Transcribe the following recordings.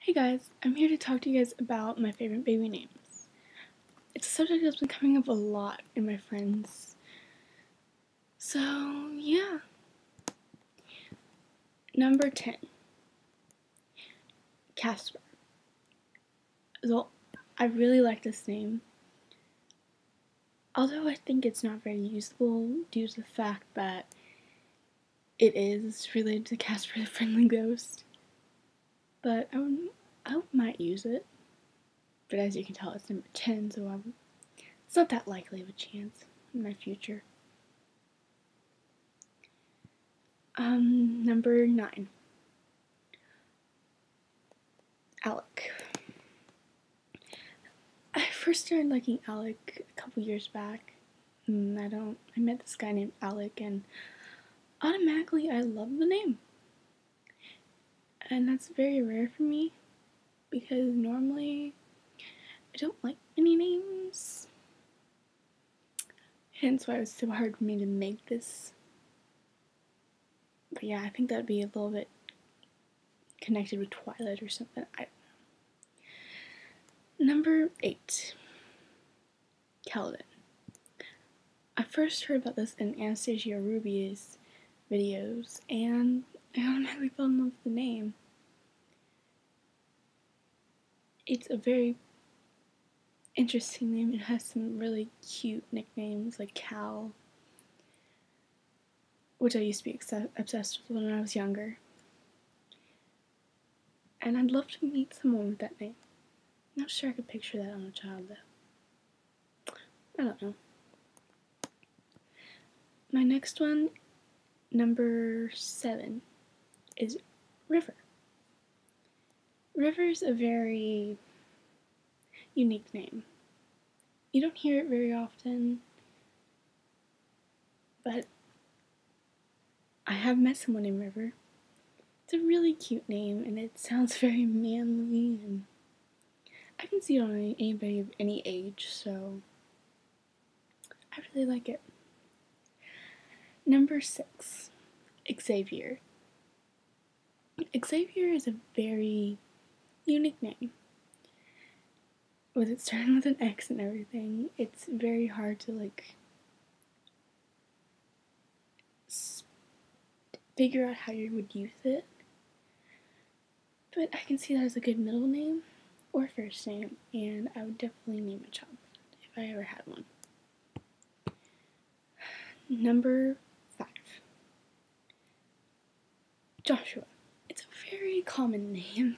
Hey guys, I'm here to talk to you guys about my favorite baby names. It's a subject that's been coming up a lot in my friends. So, yeah. Number 10. Casper. So, I really like this name. Although I think it's not very useful due to the fact that it is related to Casper the Friendly Ghost. But I might use it. But as you can tell, it's number 10, so it's not that likely of a chance in my future. Number 9. Alec. I first started liking Alec a couple years back. I met this guy named Alec, and automatically I love the name. And that's very rare for me, because normally I don't like many names. Hence why it was so hard for me to make this. But yeah, I think that'd be a little bit connected with Twilight or something. I don't know. Number 8. Calvin. I first heard about this in Anastasia Ruby's videos, and I automatically fell in love with the name. It's a very interesting name. It has some really cute nicknames like Cal, which I used to be obsessed with when I was younger. And I'd love to meet someone with that name. Not sure I could picture that on a child though. I don't know. My next one, number 7, is River. River's a very unique name. You don't hear it very often, but I have met someone named River. It's a really cute name, and it sounds very manly, and I can see it on anybody of any age, so I really like it. Number 6, Xavier. Xavier is a very unique name. With it starting with an X and everything, it's very hard to figure out how you would use it. But I can see that as a good middle name or first name, and I would definitely name a child if I ever had one. Number 5. Joshua. It's a very common name.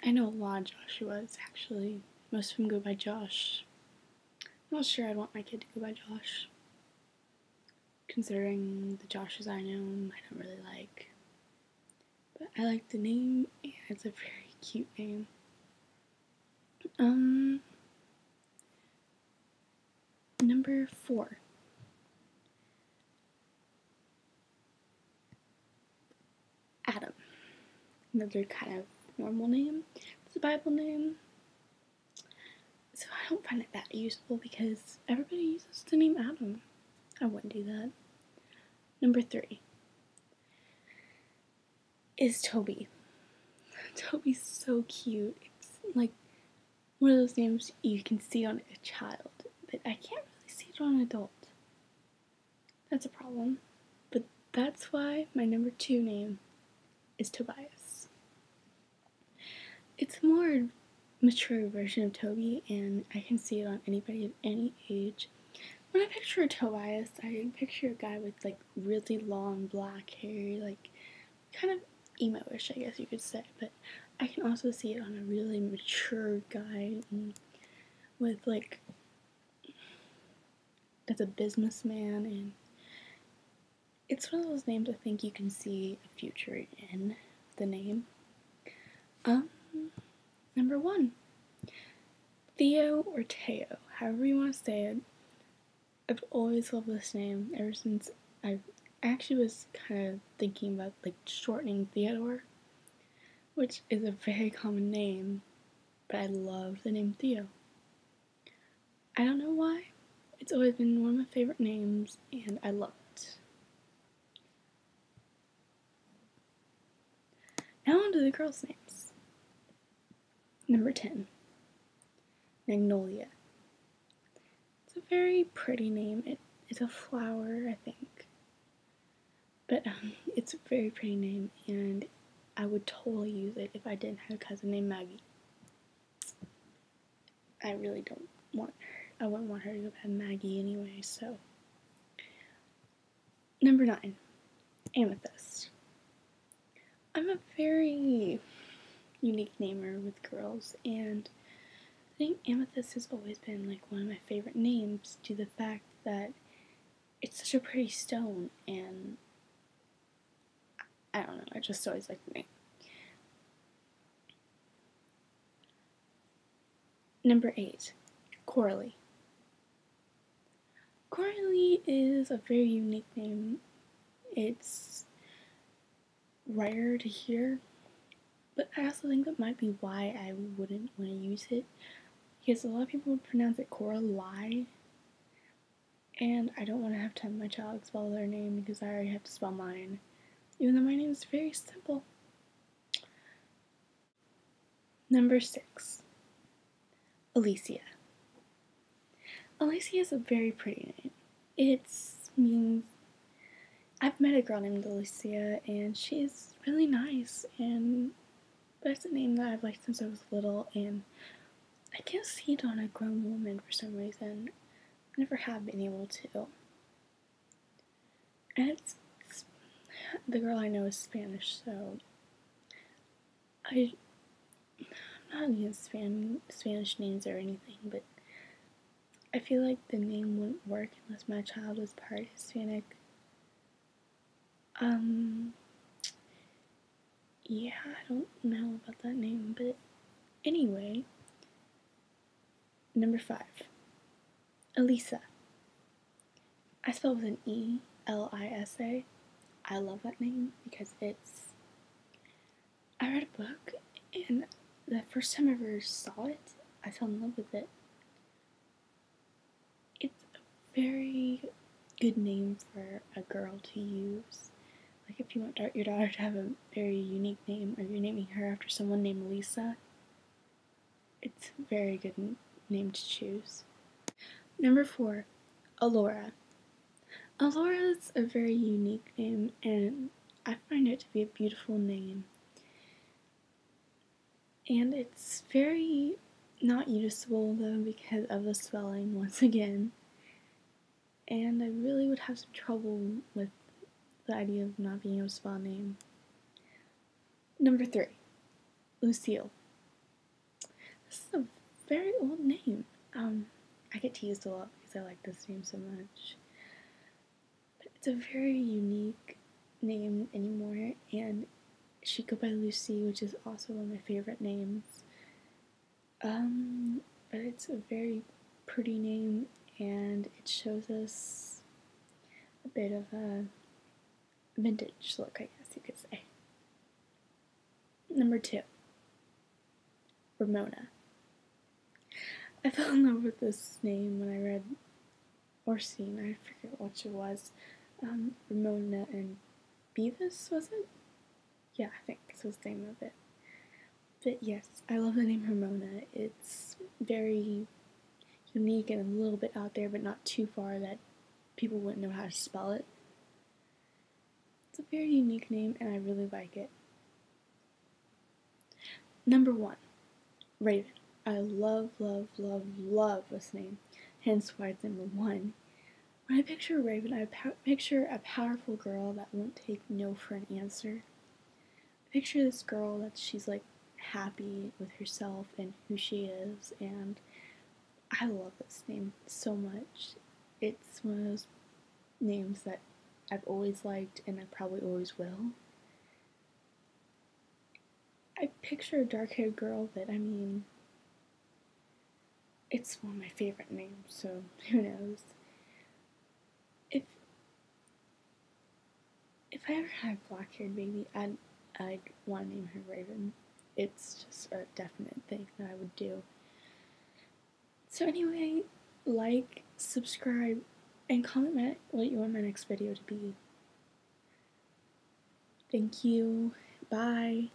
I know a lot of Joshuas, actually. Most of them go by Josh. I'm not sure I'd want my kid to go by Josh, considering the Joshes I know I don't really like. But I like the name, and it's a very cute name. Number 4. Adam. Another kind of normal name. It's a Bible name. So I don't find it that useful because everybody uses the name Adam. I wouldn't do that. Number 3 is Toby. Toby's so cute. It's like one of those names you can see on a child, but I can't really see it on an adult. That's a problem. But that's why my number 2 name is Tobias. It's a more mature version of Toby, and I can see it on anybody of any age. When I picture Tobias, I picture a guy with really long black hair, kind of emo-ish, I guess you could say, but I can also see it on a really mature guy with that's a businessman, and it's one of those names I think you can see a future in the name. Number 1, Theo or Teo, however you want to say it. I've always loved this name ever since I actually was kind of thinking about shortening Theodore, which is a very common name, but I love the name Theo. I don't know why. It's always been one of my favorite names, and I love it. Now on to the girls' names. Number 10, Magnolia. It's a very pretty name. It's a flower, I think. But it's a very pretty name, and I would totally use it if I didn't have a cousin named Maggie. I really don't want her. I wouldn't want her to go by Maggie anyway, so. Number 9, Amethyst. I'm a very unique namer with girls, and I think Amethyst has always been like one of my favorite names due to the fact that it's such a pretty stone, and I don't know, I just always liked the name. Number 8, Coralie. Coralie is a very unique name. It's rare to hear, but I also think that might be why I wouldn't want to use it, because a lot of people would pronounce it Coralie, and I don't want to have to have my child spell their name because I already have to spell mine, even though my name is very simple. Number 6, Alicia. Alicia is a very pretty name. It means I've met a girl named Alicia, and she's really nice, and that's a name that I've liked since I was little, and I can't see it on a grown woman for some reason. I never have been able to. And the girl I know is Spanish, so I'm not against Spanish names or anything, but I feel like the name wouldn't work unless my child was part Hispanic. Yeah, I don't know about that name, but anyway. Number 5, Elisa. I spell with an E, L-I-S-A. I love that name because I read a book, and the first time I ever saw it, I fell in love with it. It's a very good name for a girl to use. Like if you want your daughter to have a very unique name, or you're naming her after someone named Lisa, it's a very good name to choose. Number 4, Alora. Alora is a very unique name, and I find it to be a beautiful name. And it's very not usable though because of the spelling once again. And I really would have some trouble with the idea of not being able to spell a name. Number 3, Lucille. This is a very old name. I get teased a lot because I like this name so much. But it's a very unique name anymore, and she go by Lucy, which is also one of my favorite names. But it's a very pretty name, and it shows us a bit of a vintage look, I guess you could say. Number 2, Ramona. I fell in love with this name when I read or seen, I forget which it was, Ramona and Beavis, was it? Yeah, I think this was the name of it. But yes, I love the name Ramona. It's very unique and a little bit out there, but not too far that people wouldn't know how to spell it. It's a very unique name, and I really like it. Number 1, Raven. I love, love, love, love this name, hence why it's number 1. When I picture Raven, I picture a powerful girl that won't take no for an answer. I picture this girl that she's like happy with herself and who she is, and I love this name so much. It's one of those names that I've always liked, and I probably always will. I picture a dark-haired girl, but I mean, it's one of my favorite names, so who knows. If I ever had a black-haired baby, I'd want to name her Raven. It's just a definite thing that I would do. So anyway, like, subscribe, and comment what you want my next video to be. Thank you. Bye.